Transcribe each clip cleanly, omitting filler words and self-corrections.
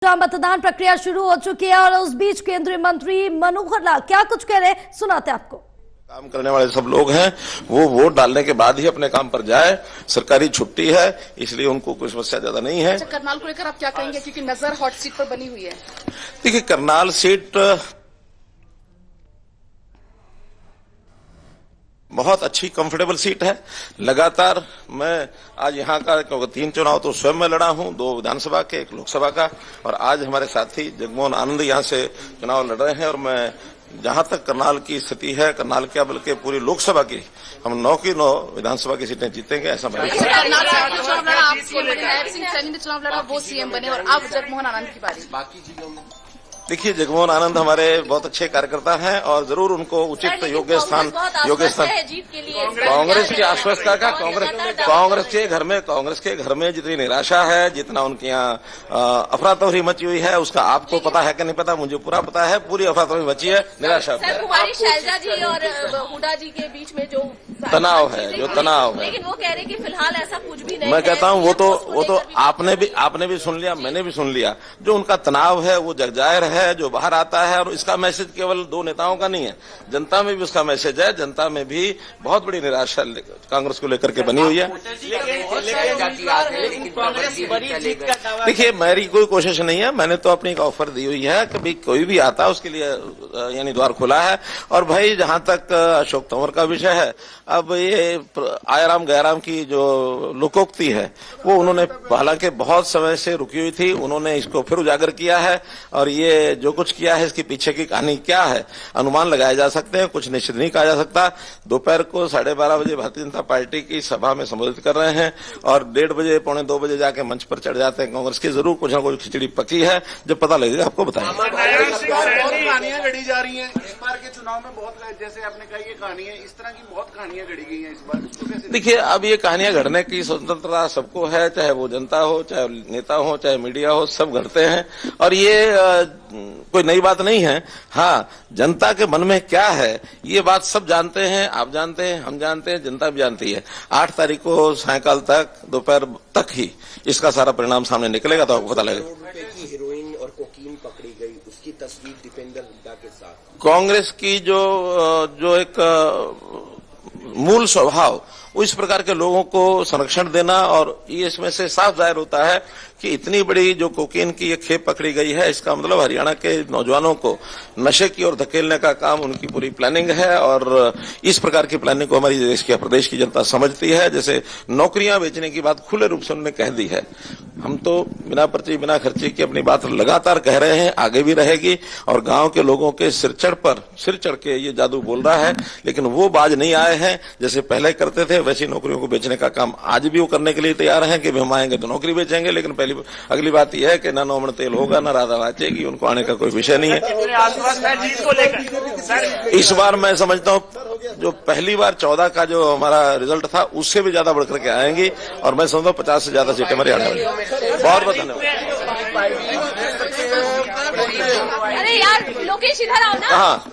मतदान प्रक्रिया शुरू हो चुकी है और उस बीच केंद्रीय मंत्री मनोहर लाल क्या कुछ कह रहे, सुनाते आपको। काम करने वाले सब लोग हैं वो वोट डालने के बाद ही अपने काम पर जाए। सरकारी छुट्टी है इसलिए उनको कोई समस्या ज्यादा नहीं है। अच्छा, करनाल को लेकर आप क्या कहेंगे, क्योंकि नजर हॉट सीट पर बनी हुई है। देखिए, करनाल सीट बहुत अच्छी कंफर्टेबल सीट है। लगातार मैं आज यहाँ का 3 चुनाव तो स्वयं में लड़ा हूँ, 2 विधानसभा के, 1 लोकसभा का, और आज हमारे साथी जगमोहन आनंद यहाँ से चुनाव लड़ रहे हैं। और मैं जहां तक करनाल की स्थिति है, करनाल क्या बल्कि पूरी लोकसभा की, हम 9 की 9 विधानसभा की सीटें जीतेंगे ऐसा मैं चुनाव लड़ा, वो सीएम बने और अब जगमोहन आनंद की बारी। बाकी जिलों में देखिए, जगमोहन आनंद हमारे बहुत अच्छे कार्यकर्ता हैं और जरूर उनको उचित योग्य स्थान कांग्रेस की आश्वस्ता का कांग्रेस के घर में जितनी निराशा है, जितना उनके यहाँ अफरा तफरी मची हुई है, उसका आपको पता है कि नहीं पता, मुझे पूरा पता है। पूरी अफरा तफरी मची है, निराशा है। कुमारी शैलजा जी और हुडा जी के बीच में जो तनाव है, लेकिन वो कह रहे कि फिलहाल ऐसा कुछ भी नहीं। मैं कहता हूँ वो तो आपने भी सुन लिया, मैंने भी सुन लिया। जो उनका तनाव है वो जगजाहिर है, जो बाहर आता है। और इसका मैसेज केवल 2 नेताओं का नहीं है, जनता में भी उसका मैसेज है। जनता में भी बहुत बड़ी निराशा कांग्रेस को लेकर के बनी हुई है। देखिए, मेरी कोई कोशिश नहीं है, मैंने तो अपनी एक ऑफर दी हुई है कि भाई कोई भी आता उसके लिए यानी द्वार खुला है। और भाई जहां तक अशोक तंवर का विषय है, अब ये आयराम गैराम की जो लोकोक्ति है वो उन्होंने हालांकि बहुत समय से रुकी हुई थी, उन्होंने इसको फिर उजागर किया है। और ये जो कुछ किया है इसके पीछे की कहानी क्या है अनुमान लगाए जा सकते हैं, कुछ निश्चित नहीं कहा जा सकता। दोपहर को 12:30 बजे भारतीय जनता पार्टी की सभा में संबोधित कर रहे हैं और 1:30 बजे 1:45 बजे जाके मंच पर चढ़ जाते हैं। कांग्रेस की जरूर कुछ न कुछ खिचड़ी पकी है, जब पता लगेगा आपको बताएंगे। कहानियां गढ़ी जा रही हैं इस बार के चुनाव में, बहुत जैसे आपने कहा ये कहानी है, इस तरह की बहुत कहानियां गढ़ी गई हैं इस बार। देखिए, अब ये कहानियां गढ़ने की स्वतंत्रता सबको है, चाहे वो जनता हो, चाहे नेता हो, चाहे मीडिया हो, सब गढ़ते हैं। और ये कोई नई बात नहीं है। हाँ, जनता के मन में क्या है ये बात सब जानते हैं, आप जानते हैं, हम जानते हैं, जनता भी जानती है। 8 तारीख को सायंकाल तक, दोपहर तक ही इसका सारा परिणाम सामने निकलेगा तो आपको पता लगेगा। हीरोइन और कोकीन पकड़ी गई, उसकी तस्वीर दीपेंद्र हुड्डा के साथ। कांग्रेस की जो एक मूल स्वभाव, इस प्रकार के लोगों को संरक्षण देना, और ये इसमें से साफ जाहिर होता है कि इतनी बड़ी जो कोकीन की ये खेप पकड़ी गई है, इसका मतलब हरियाणा के नौजवानों को नशे की ओर धकेलने का काम उनकी पूरी प्लानिंग है। और इस प्रकार की प्लानिंग को हमारी देश की प्रदेश की जनता समझती है। जैसे नौकरियां बेचने की बात खुले रूप से उन्होंने कह दी है, हम तो बिना पर्ची बिना खर्ची की अपनी बात लगातार कह रहे हैं, आगे भी रहेगी। और गांव के लोगों के सिर चढ़ के ये जादू बोल रहा है, लेकिन वो बाज नहीं आए हैं। जैसे पहले करते थे वैसी नौकरियों को बेचने का काम आज भी वो करने के लिए तैयार हैं कि हम आएंगे तो नौकरी बेचेंगे। लेकिन अगली बात यह है कि ना 9 मन तेल होगा, ना राधा नाचेगी, उनको आने का कोई विषय नहीं है। इस बार मैं समझता हूँ जो पहली बार 14 का जो हमारा रिजल्ट था उससे भी ज्यादा बढ़कर के आएंगी। और मैं समझता हूँ 50 से ज्यादा सीटें हमारी आने वाली। बहुत बहुत धन्यवाद। अरे यार लोकेश इधर आओ ना। हाँ,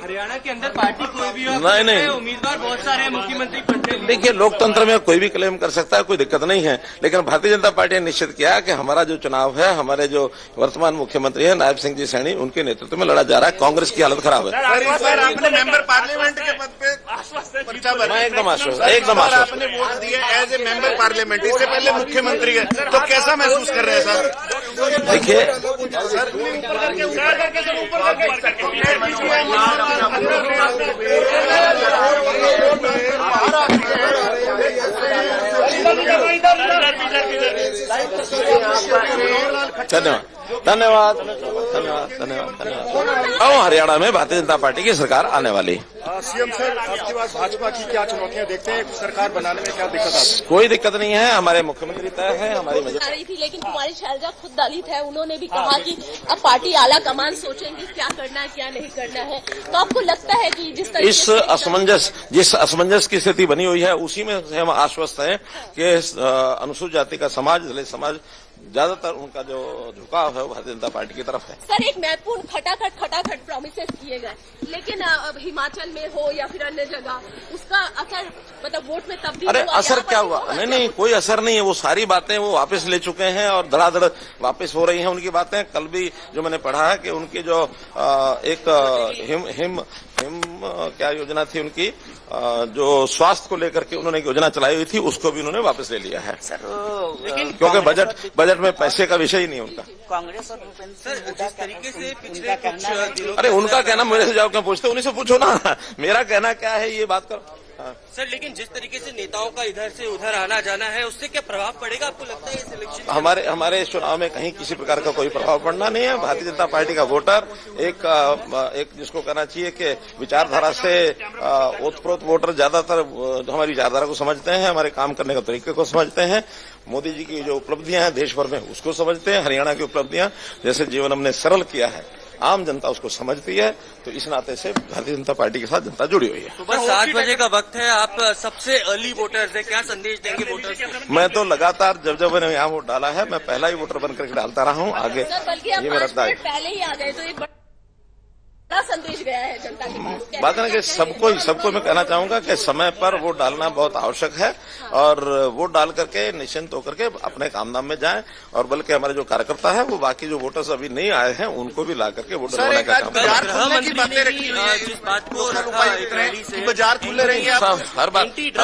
हरियाणा के अंदर पार्टी कोई भी हो, नहीं उम्मीदवार बहुत सारे हैं मुख्यमंत्री पद के लिए। देखिए, लोकतंत्र में कोई भी क्लेम कर सकता है, कोई दिक्कत नहीं है। लेकिन भारतीय जनता पार्टी ने निश्चित किया कि हमारा जो चुनाव है, हमारे जो वर्तमान मुख्यमंत्री है नायब सिंह जी सैनी, उनके नेतृत्व में लड़ा जा रहा है। कांग्रेस की हालत खराब है। आपने मेंबर पार्लियामेंट के पद पे मैं एकदम आश्वस्त, एकदम आश्वस्त। आपने वोट दिए एज ए मेंबर पार्लियामेंट, इससे पहले मुख्यमंत्री है, तो कैसा महसूस कर रहे हैं सर? देखिए, धन्यवाद। हरियाणा में भारतीय जनता पार्टी की सरकार आने वाली। सीएम सर, आपके पास भाजपा की क्या चुनौतियां देखते हैं, सरकार बनाने में क्या दिक्कत आती है? कोई दिक्कत नहीं है, हमारे मुख्यमंत्री तय है, हमारी रही थी। लेकिन कुमारी शैलजा खुद दलित है, उन्होंने भी कहा कि अब पार्टी आला कमान सोचेंगी क्या करना है क्या नहीं करना है। तो आपको लगता है कि जिस असमंजस की स्थिति बनी हुई है उसी में हम आश्वस्त हैं कि अनुसूचित जाति का समाज, दलित समाज ज्यादातर उनका जो झुकाव है वो भारतीय जनता पार्टी की तरफ है। सर, एक महत्वपूर्ण खटाखट प्रॉमिसेस किए गए, लेकिन अब हिमाचल में हो या फिर अन्य जगह उसका असर मतलब वोट में तब्दील अरे हुआ, असर क्या हुआ? नहीं, कोई असर नहीं है। वो सारी बातें वो वापस ले चुके हैं और धड़ाधड़ वापस हो रही हैं उनकी बातें। कल भी जो मैंने पढ़ा है कि उनकी जो एक हिम क्या योजना थी उनकी, जो स्वास्थ्य को लेकर के उन्होंने एक योजना चलाई हुई थी, उसको भी उन्होंने वापस ले लिया है। लेकिन क्योंकि बजट में पैसे का विषय ही नहीं उनका। कांग्रेस और भूपेंद्र सर, जिस तरीके से पिछले कुछ दिनों अरे उनका कहना मेरे से जाओ क्या पूछते, उन्हीं से पूछो ना। मेरा कहना क्या है ये बात करो। सर, लेकिन जिस तरीके से नेताओं का इधर से उधर आना जाना है, उससे क्या प्रभाव पड़ेगा आपको लगता है इस इलेक्शन? हमारे इस चुनाव में कहीं किसी प्रकार का कोई प्रभाव पड़ना नहीं है। भारतीय जनता पार्टी का वोटर एक जिसको कहना चाहिए कि विचारधारा से ओतप्रोत वोटर ज्यादातर हमारी विचारधारा को समझते हैं, हमारे काम करने के तरीके को समझते हैं, मोदी जी की जो उपलब्धियां हैं देश भर में उसको समझते हैं, हरियाणा की उपलब्धियां जैसे जीवन हमने सरल किया है, आम जनता उसको समझती है। तो इस नाते से भारतीय जनता पार्टी के साथ जनता जुड़ी हुई है। सुबह 7 बजे का वक्त है, आप सबसे अर्ली वोटर्स है, क्या संदेश देंगे वोटर्स को? मैं तो लगातार जब मैंने यहाँ वोट डाला है, मैं पहला ही वोटर बनकर के डालता रहा हूँ। आगे बल्कि ये मेरा दायित्व है। पहले ही आ गए तो एक बड़ा संदेश गया है जनता के पास। बात है कि सबको मैं कहना चाहूंगा कि समय पर वोट डालना बहुत आवश्यक है और वोट डाल करके निश्चिंत होकर के अपने काम धाम में जाएं। और बल्कि हमारे जो कार्यकर्ता है वो बाकी जो वोटर्स अभी नहीं आए हैं उनको भी ला करके वोट डलवाने का काम बाजार करें। खुलने की बातें रखी हुई है, जिस बात को बाजार खुले रहेंगे आप हर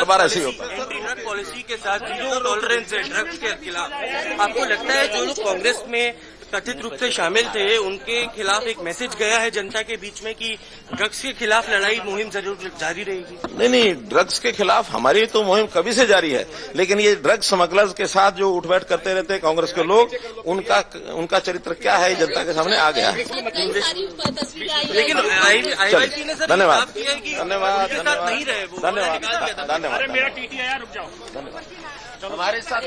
बार ऐसे ही होता है। एंटी ड्रग पॉलिसी के साथ जीरो टॉलरेंस है ड्रग्स के खिलाफ। आपको लगता है जो लोग कांग्रेस में कथित रूप से शामिल थे उनके खिलाफ एक मैसेज गया है जनता के बीच में कि ड्रग्स के खिलाफ लड़ाई मुहिम जरूर जारी रहेगी? नहीं, ड्रग्स के खिलाफ हमारी तो मुहिम कभी से जारी है, लेकिन ये ड्रग्स स्मगलर्स के साथ जो उठ बैठ करते रहते हैं कांग्रेस के लोग, उनका चरित्र क्या है जनता के सामने आ गया है। लेकिन आईवाईसी ने सर धन्यवाद किया है कि धन्यवाद उनके साथ नहीं रहे वो, धन्यवाद। मेरा टीटी आया, रुक जाओ। हमारे साथ